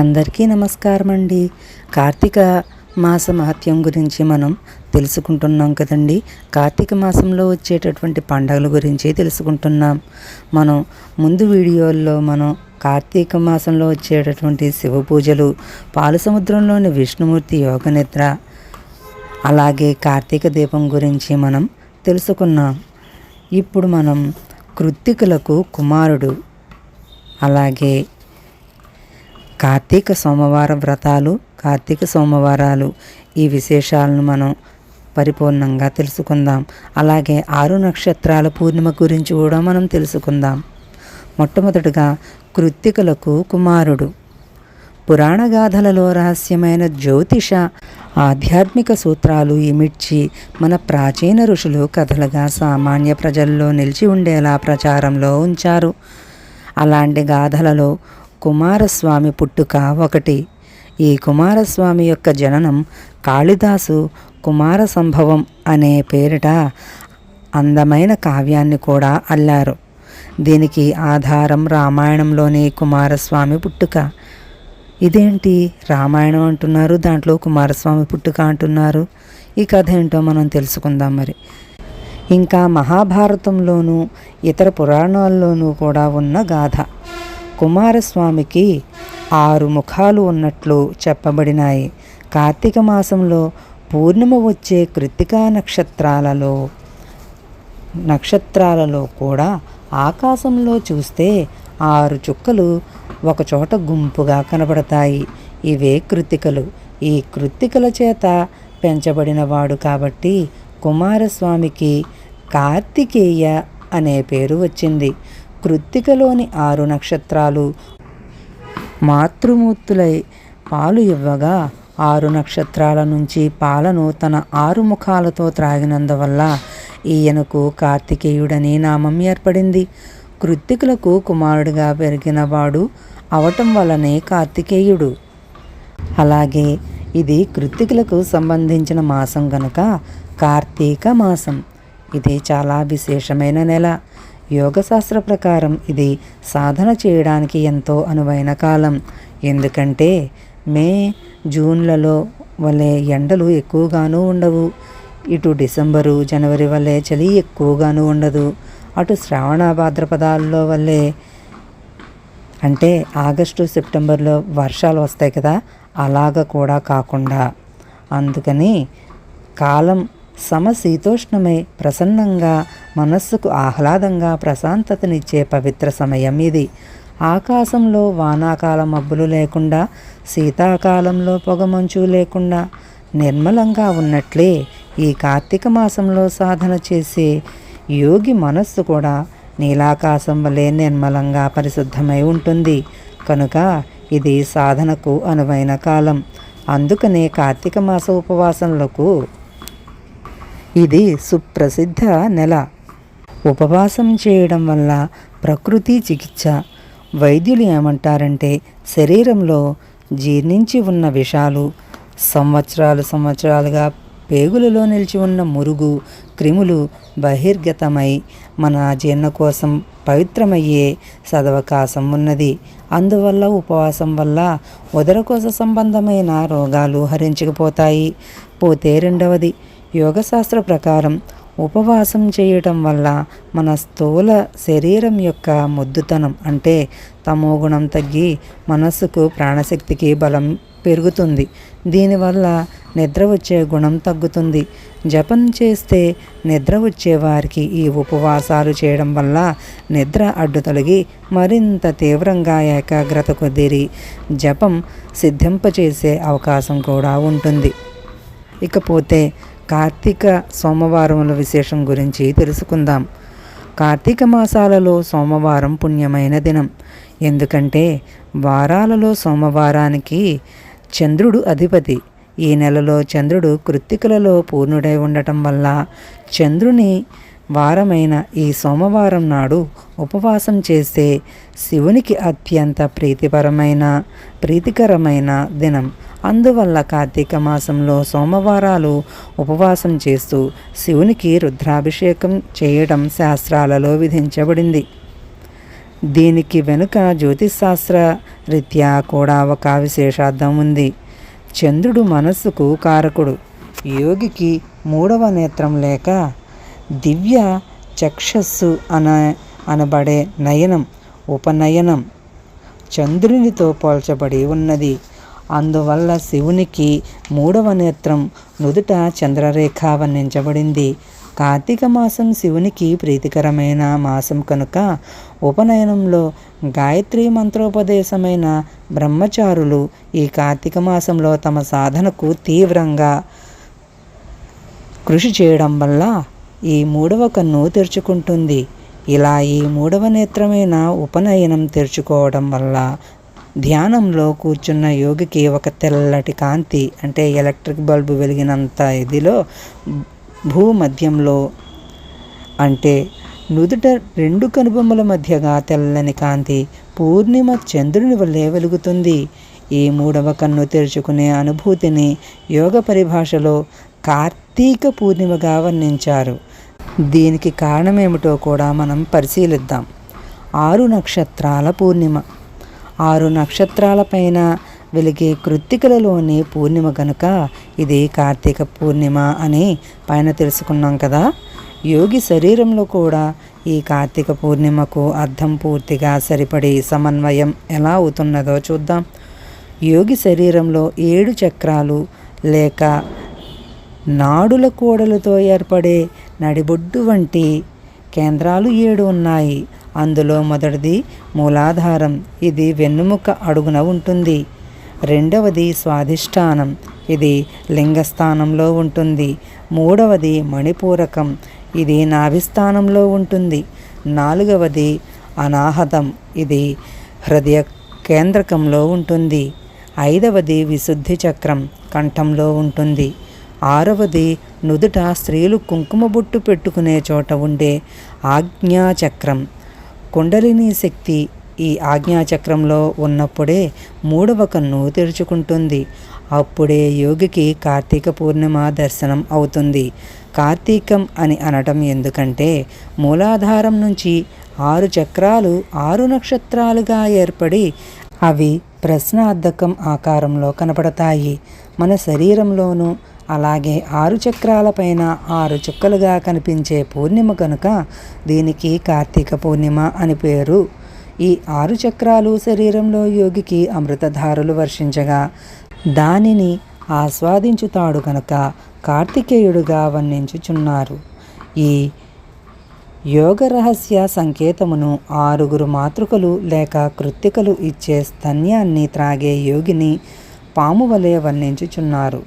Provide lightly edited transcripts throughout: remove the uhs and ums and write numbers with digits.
అందరికీ నమస్కారం అండి. కార్తీక మాస మహత్యం గురించి మనం తెలుసుకుంటున్నాం కదండి. కార్తీక మాసంలో వచ్చేటటువంటి పండుగల గురించి తెలుసుకుంటున్నాం. మనం ముందు వీడియోల్లో కార్తీక మాసంలో వచ్చేటటువంటి శివ పూజలు, పాలు సముద్రంలోని విష్ణుమూర్తి యోగ నిద్ర, అలాగే కార్తీక దీపం గురించి మనం తెలుసుకున్నాం. ఇప్పుడు మనం కృత్తికులకు కుమారుడు, అలాగే కార్తీక సోమవార వ్రతాలు, కార్తీక సోమవారాలు, ఈ విశేషాలను మనం పరిపూర్ణంగా తెలుసుకుందాం. అలాగే 6 నక్షత్రాల పూర్ణిమ గురించి కూడా మనం తెలుసుకుందాం. మొట్టమొదటిగా కృత్తికులకు కుమారుడు. పురాణ గాథలలో రహస్యమైన జ్యోతిష ఆధ్యాత్మిక సూత్రాలు ఇమిడ్చి మన ప్రాచీన ఋషులు కథలుగా సామాన్య ప్రజల్లో నిలిచి ఉండేలా ప్రచారంలో ఉంచారు. అలాంటి గాథలలో కుమారస్వామి పుట్టుక ఒకటి. ఈ కుమారస్వామి యొక్క జననం కాళిదాసు కుమార సంభవం అనే పేరిట అందమైన కావ్యాన్ని కూడా అల్లారు. దీనికి ఆధారం రామాయణంలోని కుమారస్వామి పుట్టుక. ఇదేంటి రామాయణం అంటున్నారు, దాంట్లో కుమారస్వామి పుట్టుక అంటున్నారు? ఈ కథ ఏంటో మనం తెలుసుకుందాం. మరి ఇంకా మహాభారతంలోనూ ఇతర పురాణాల్లోనూ కూడా ఉన్న గాథ. కుమారస్వామికి 6 ముఖాలు ఉన్నట్లు చెప్పబడినాయి. కార్తీక మాసంలో పూర్ణిమ వచ్చే కృత్తికా నక్షత్రాలలో కూడా ఆకాశంలో చూస్తే 6 చుక్కలు ఒకచోట గుంపుగా కనబడతాయి. ఇవే కృత్తికలు. ఈ కృత్తికల చేత పెంచబడినవాడు కాబట్టి కుమారస్వామికి కార్తికేయ అనే పేరు వచ్చింది. కృత్తికలోని 6 నక్షత్రాలు మాతృమూర్తులై పాలు ఇవ్వగా 6 నక్షత్రాల నుంచి పాలను తన 6 ముఖాలతో త్రాగినందువల్ల ఈయనకు కార్తికేయుడని నామం ఏర్పడింది. కృత్తికులకు కుమారుడిగా పెరిగినవాడు అవటం వల్లనే కార్తికేయుడు. అలాగే ఇది కృత్తికులకు సంబంధించిన మాసం గనుక కార్తీక మాసం. ఇది చాలా విశేషమైన నెల. యోగశాస్త్ర ప్రకారం ఇది సాధన చేయడానికి ఎంతో అనువైన కాలం. ఎందుకంటే మే, జూన్లలో వలె ఎండలు ఎక్కువగానూ ఉండవు. ఇటు డిసెంబరు, జనవరి వలె చలి ఎక్కువగానూ ఉండదు. అటు శ్రావణ భాద్రపదాల్లో వల్లే అంటే ఆగస్టు, సెప్టెంబర్లో వర్షాలు వస్తాయి కదా, అలాగ కూడా కాకుండా. అందుకని కాలం సమశీతోష్ణమై ప్రసన్నంగా, మనస్సుకు ఆహ్లాదంగా ప్రశాంతతనిచ్చే పవిత్ర సమయం ఇది. ఆకాశంలో వానాకాల మబ్బులు లేకుండా, శీతాకాలంలో పొగమంచు లేకుండా నిర్మలంగా ఉన్నట్లే ఈ కార్తీక మాసంలో సాధన చేసే యోగి మనస్సు కూడా నీలాకాశం వలె నిర్మలంగా పరిశుద్ధమై ఉంటుంది. కనుక ఇది సాధనకు అనువైన కాలం. అందుకనే కార్తీక మాస ఉపవాసములకు ఇది సుప్రసిద్ధ నెల. ఉపవాసం చేయడం వల్ల ప్రకృతి చికిత్స. వైద్యులు ఏమంటారంటే శరీరంలో జీర్ణించి ఉన్న విషాలు, సంవత్సరాలుగా పేగులలో నిలిచి ఉన్న మురుగు, క్రిములు బహిర్గతమై మన జీర్ణకోశం పవిత్రమయ్యే సదవకాశం ఉన్నది. అందువల్ల ఉపవాసం వల్ల ఉదరకోశ సంబంధమైన రోగాలు హరించుకుపోతాయి. పోతే రెండవది, యోగశాస్త్ర ప్రకారం ఉపవాసం చేయటం వల్ల మన స్థూల శరీరం యొక్క మొద్దుతనం అంటే తమోగుణం తగ్గి మనస్సుకు, ప్రాణశక్తికి బలం పెరుగుతుంది. దీనివల్ల నిద్ర వచ్చే గుణం తగ్గుతుంది. జపం చేస్తే నిద్ర వచ్చేవారికి ఈ ఉపవాసాలు చేయడం వల్ల నిద్ర అడ్డు తొలగి మరింత తీవ్రంగా ఏకాగ్రత కుదిరి జపం సిద్ధింపచేసే అవకాశం కూడా ఉంటుంది. ఇకపోతే కార్తీక సోమవారముల విశేషం గురించి తెలుసుకుందాం. కార్తీక మాసాలలో సోమవారం పుణ్యమైన దినం. ఎందుకంటే వారాలలో సోమవారానికి చంద్రుడు అధిపతి. ఈ నెలలో చంద్రుడు కృత్తికలలో పూర్ణుడై ఉండటం వల్ల చంద్రుని వారమైన ఈ సోమవారం నాడు ఉపవాసం చేస్తే శివునికి అత్యంత ప్రీతికరమైన దినం. అందువల్ల కార్తీక మాసంలో సోమవారాలు ఉపవాసం చేస్తూ శివునికి రుద్రాభిషేకం చేయడం శాస్త్రాలలో విధించబడింది. దీనికి వెనుక జ్యోతిశాస్త్ర రీత్యా కూడా ఒక విశేషార్థం ఉంది. చంద్రుడు మనస్సుకు కారకుడు. యోగికి మూడవ నేత్రం లేక దివ్య చక్షస్సు అనబడే నయనం, ఉపనయనం చంద్రునితో పోల్చబడి ఉన్నది. అందువల్ల శివునికి మూడవ నేత్రం నుదుట చంద్రరేఖ వర్ణించబడింది. కార్తీక మాసం శివునికి ప్రీతికరమైన మాసం కనుక ఉపనయనంలో గాయత్రి మంత్రోపదేశమైన బ్రహ్మచారులు ఈ కార్తీక మాసంలో తమ సాధనకు తీవ్రంగా కృషి చేయడం వల్ల ఈ మూడవ కన్ను తెరుచుకుంటుంది. ఇలా ఈ మూడవ నేత్రమైన ఉపనయనం తెరుచుకోవడం వల్ల ధ్యానంలో కూర్చున్న యోగికి ఒక తెల్లటి కాంతి, అంటే ఎలక్ట్రిక్ బల్బు వెలిగినంత ఇదిలో భూమధ్యంలో, అంటే నుదుట రెండు కనుబొమ్మల మధ్యగా తెల్లని కాంతి పూర్ణిమ చంద్రుని వల్లే వెలుగుతుంది. ఈ మూడవ కన్ను తెరుచుకునే అనుభూతిని యోగ పరిభాషలో కార్తీక పూర్ణిమగా వర్ణించారు. దీనికి కారణమేమిటో కూడా మనం పరిశీలిద్దాం. 6 నక్షత్రాల పూర్ణిమ. 6 నక్షత్రాలపైన వెలిగే కృత్తికలలోని పూర్ణిమ కనుక ఇది కార్తీక పూర్ణిమ అని పైన తెలుసుకున్నాం కదా. యోగి శరీరంలో కూడా ఈ కార్తీక పూర్ణిమకు అర్థం పూర్తిగా సరిపడి సమన్వయం ఎలా అవుతున్నదో చూద్దాం. యోగి శరీరంలో 7 చక్రాలు లేక నాడుల కూడలతో ఏర్పడే నడిబొడ్డు వంటి కేంద్రాలు 7 ఉన్నాయి. అందులో మొదటిది మూలాధారం, ఇది వెన్నుముక అడుగున ఉంటుంది. రెండవది స్వాధిష్టానం, ఇది లింగస్థానంలో ఉంటుంది. మూడవది మణిపూరకం, ఇది నాభిస్థానంలో ఉంటుంది. నాలుగవది అనాహతం, ఇది హృదయ కేంద్రకంలో ఉంటుంది. ఐదవది విశుద్ధి చక్రం, కంఠంలో ఉంటుంది. ఆరవది నుదుట స్త్రీలు కుంకుమ బొట్టు పెట్టుకునే చోట ఉండే ఆజ్ఞాచక్రం. కుండలిని శక్తి ఈ ఆజ్ఞాచక్రంలో ఉన్నప్పుడే మూడవ కన్ను తెరుచుకుంటుంది. అప్పుడే యోగికి కార్తీక పూర్ణిమ దర్శనం అవుతుంది. కార్తీకం అని అనటం ఎందుకంటే మూలాధారం నుంచి 6 చక్రాలు 6 నక్షత్రాలుగా ఏర్పడి అవి ప్రశ్నార్థకం ఆకారంలో కనపడతాయి. మన శరీరంలోనూ అలాగే 6 చక్రాలపైన 6 చుక్కలుగా కనిపించే పూర్ణిమ కనుక దీనికి కార్తీక పూర్ణిమ అని పేరు. ఈ 6 చక్రాలు శరీరంలో యోగికి అమృతధారులు వర్షించగా దానిని ఆస్వాదించుతాడు కనుక కార్తికేయుడుగా వర్ణించుచున్నారు. ఈ యోగ రహస్య సంకేతమును 6 మాతృకలు లేక కృత్తికలు ఇచ్చే స్తన్యాన్ని త్రాగే యోగిని పాము వలె వర్ణించుచున్నారు.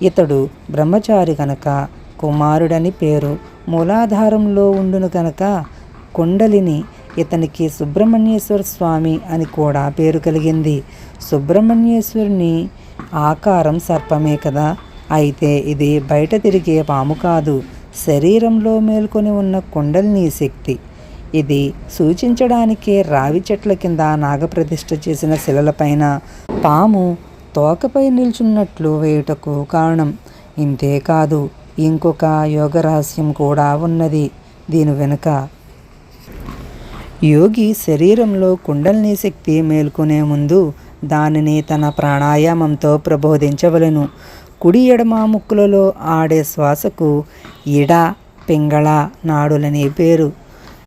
ఇతడు బ్రహ్మచారి కనుక కుమారుడని పేరు. మూలాధారంలో ఉండును కనుక కుండలిని. ఇతనికి సుబ్రహ్మణ్యేశ్వర స్వామి అని కూడా పేరు కలిగింది. సుబ్రహ్మణ్యేశ్వరుని ఆకారం సర్పమే కదా. అయితే ఇది బయట తిరిగే పాము కాదు, శరీరంలో మేల్కొని ఉన్న కుండలిని శక్తి. ఇది సూచించడానికే రావి చెట్ల కింద నాగప్రతిష్ఠ చేసిన శిలలపైన పాము తోకపై నిల్చున్నట్లు వేయుటకు కారణం. ఇంతేకాదు ఇంకొక యోగ రహస్యం కూడా ఉన్నది దీని వెనుక. యోగి శరీరంలో కుండలిని శక్తి మేల్కొనే ముందు దానిని తన ప్రాణాయామంతో ప్రబోధించవలెను. కుడి ఎడమ ముక్కులలో ఆడే శ్వాసకు ఇడ పింగళ నాడులని పేరు.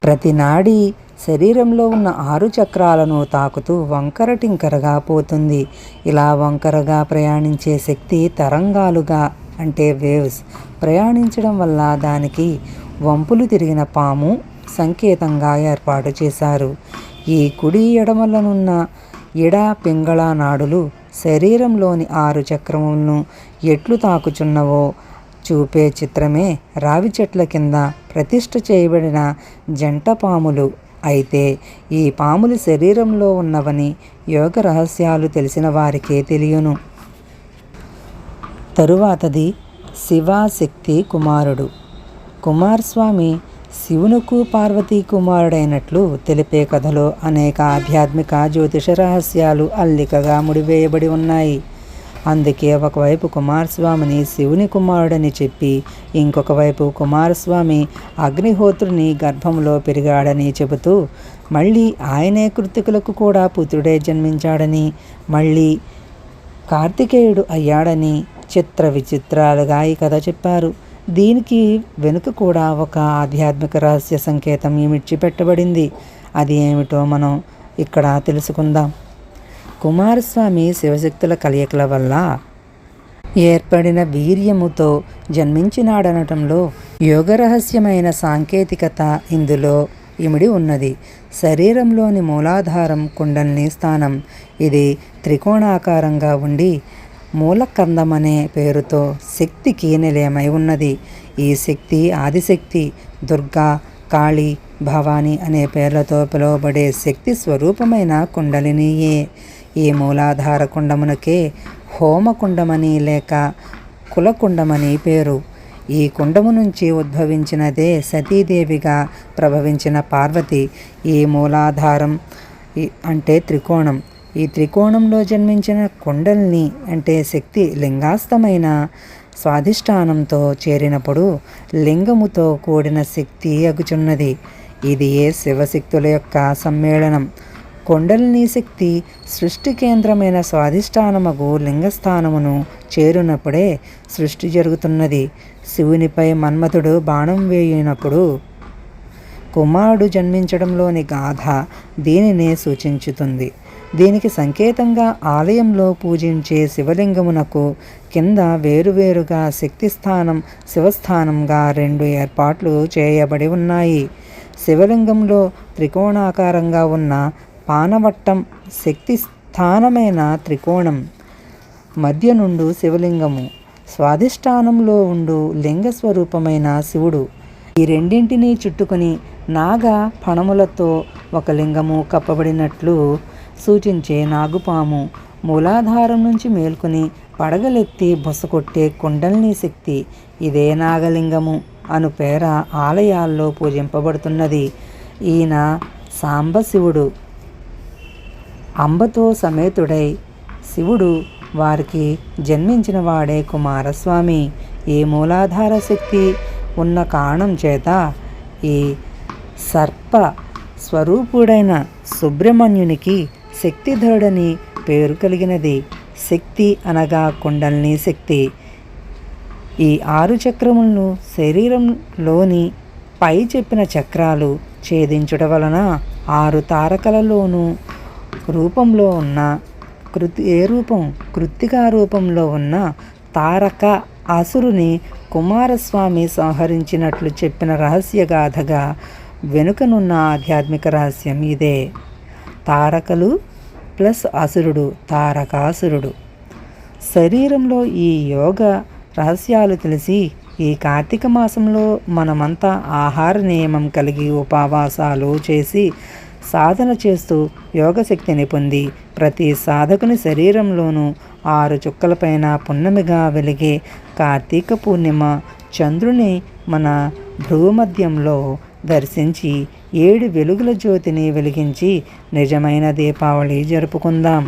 ప్రతి నాడి శరీరంలో ఉన్న 6 చక్రాలను తాకుతూ వంకర టింకరగా పోతుంది. ఇలా వంకరగా ప్రయాణించే శక్తి తరంగాలుగా, అంటే వేవ్స్ ప్రయాణించడం వల్ల దానికి వంపులు తిరిగిన పాము సంకేతంగా ఏర్పాటు చేశారు. ఈ కుడి ఎడమలనున్న ఇడ పింగళ నాడులు శరీరంలోని 6 చక్రములను ఎట్లు తాకుచున్నవో చూపే చిత్రమే రావి చెట్ల కింద ప్రతిష్ఠ చేయబడిన జంట పాములు. అయితే ఈ పాములు శరీరంలో ఉన్నవని యోగ రహస్యాలు తెలిసిన వారికే తెలియను. తరువాతది శివశక్తి కుమారుడు. కుమారస్వామి శివునకు పార్వతీ కుమారుడైనట్లు తెలిపే కథలో అనేక ఆధ్యాత్మిక జ్యోతిష రహస్యాలు అల్లికగా ముడివేయబడి ఉన్నాయి. అందుకే ఒకవైపు కుమారస్వామిని శివుని కుమారుడని చెప్పి ఇంకొక వైపు కుమారస్వామి అగ్నిహోత్రుని గర్భంలో పెరిగాడని చెబుతూ మళ్ళీ ఆయనే కృత్తికులకు కూడా పుత్రుడే జన్మించాడని మళ్ళీ కార్తికేయుడు అయ్యాడని చిత్ర విచిత్రాలుగా ఈ కథ చెప్పారు. దీనికి వెనుక కూడా ఒక ఆధ్యాత్మిక రహస్య సంకేతం ఇమిడ్చిపెట్టబడింది. అది ఏమిటో మనం ఇక్కడ తెలుసుకుందాం. కుమారస్వామి శివశక్తుల కలయికల వల్ల ఏర్పడిన వీర్యముతో జన్మించినాడనటంలో యోగరహస్యమైన సాంకేతికత ఇందులో ఇమిడి ఉన్నది. శరీరంలోని మూలాధారం కుండలిని స్థానం. ఇది త్రికోణాకారంగా ఉండి మూలకందం అనే పేరుతో శక్తికి నిలయమై ఉన్నది. ఈ శక్తి ఆదిశక్తి, దుర్గా, కాళీ, భవాని అనే పేర్లతో పిలువబడే శక్తి స్వరూపమైన కుండలినియే. ఈ మూలాధార కుండమునకే హోమకుండమని లేక కులకుండమని పేరు. ఈ కుండము నుంచి ఉద్భవించినదే సతీదేవిగా ప్రభవించిన పార్వతి. ఈ మూలాధారం అంటే త్రికోణం. ఈ త్రికోణంలో జన్మించిన కుండలిని అంటే శక్తి లింగాస్తమైన స్వాధిష్టానంతో చేరినప్పుడు లింగముతో కూడిన శక్తి అగుచున్నది. ఇది ఏ శివశక్తుల యొక్క సమ్మేళనం. కుండలిని శక్తి సృష్టి కేంద్రమైన స్వాధిష్టానమగు లింగస్థానమును చేరునప్పుడే సృష్టి జరుగుతున్నది. శివునిపై మన్మథుడు బాణం వేయినప్పుడు కుమారుడు జన్మించడంలోని గాథ దీనినే సూచించుతుంది. దీనికి సంకేతంగా ఆలయంలో పూజించే శివలింగమునకు కింద వేరువేరుగా శక్తిస్థానం, శివస్థానంగా 2 ఏర్పాట్లు చేయబడి ఉన్నాయి. శివలింగంలో త్రికోణాకారంగా ఉన్న పానవట్టం శక్తి స్థానమైన త్రికోణం, మధ్య నుండు శివలింగము, స్వాధిష్టానంలో ఉండు లింగ స్వరూపమైన శివుడు. ఈ రెండింటినీ చుట్టుకొని నాగ ఫణములతో ఒక లింగము కప్పబడినట్లు సూచించే నాగుపాము, మూలాధారం నుంచి మేల్కొని పడగలెత్తి బొసకొట్టే కుండలిని శక్తి, ఇదే నాగలింగము అను పేర ఆలయాల్లో పూజింపబడుతున్నది. ఈయన సాంబశివుడు. అంబతో సమేతుడై శివుడు వారికి జన్మించిన వాడే కుమారస్వామి. ఈ మూలాధార శక్తి ఉన్న కారణం చేత ఈ సర్ప స్వరూపుడైన సుబ్రహ్మణ్యునికి శక్తిధరుడని పేరు కలిగినది. శక్తి అనగా కుండలిని శక్తి. ఈ 6 చక్రములను శరీరంలోని పై చెప్పిన చక్రాలు ఛేదించుట వలన 6 తారకలలోనూ రూపంలో ఉన్న కృత్తికా రూపంలో ఉన్న తారక అసురుని కుమారస్వామి సంహరించినట్లు చెప్పిన రహస్యగాథగా వెనుకనున్న ఆధ్యాత్మిక రహస్యం ఇదే. తారకలు ప్లస్ అసురుడు, తారకాసురుడు. శరీరంలో ఈ యోగ రహస్యాలు తెలిసి ఈ కార్తీక మాసంలో మనమంతా ఆహార నియమం కలిగి ఉపవాసాలు చేసి సాధన చేస్తూ యోగశక్తిని పొంది ప్రతి సాధకుని శరీరంలోనూ 6 చుక్కలపైన పున్నమిగా వెలిగే కార్తీక పూర్ణిమ చంద్రుని మన భ్రూమధ్యంలో దర్శించి 7 వెలుగుల జ్యోతిని వెలిగించి నిజమైన దీపావళి జరుపుకుందాం.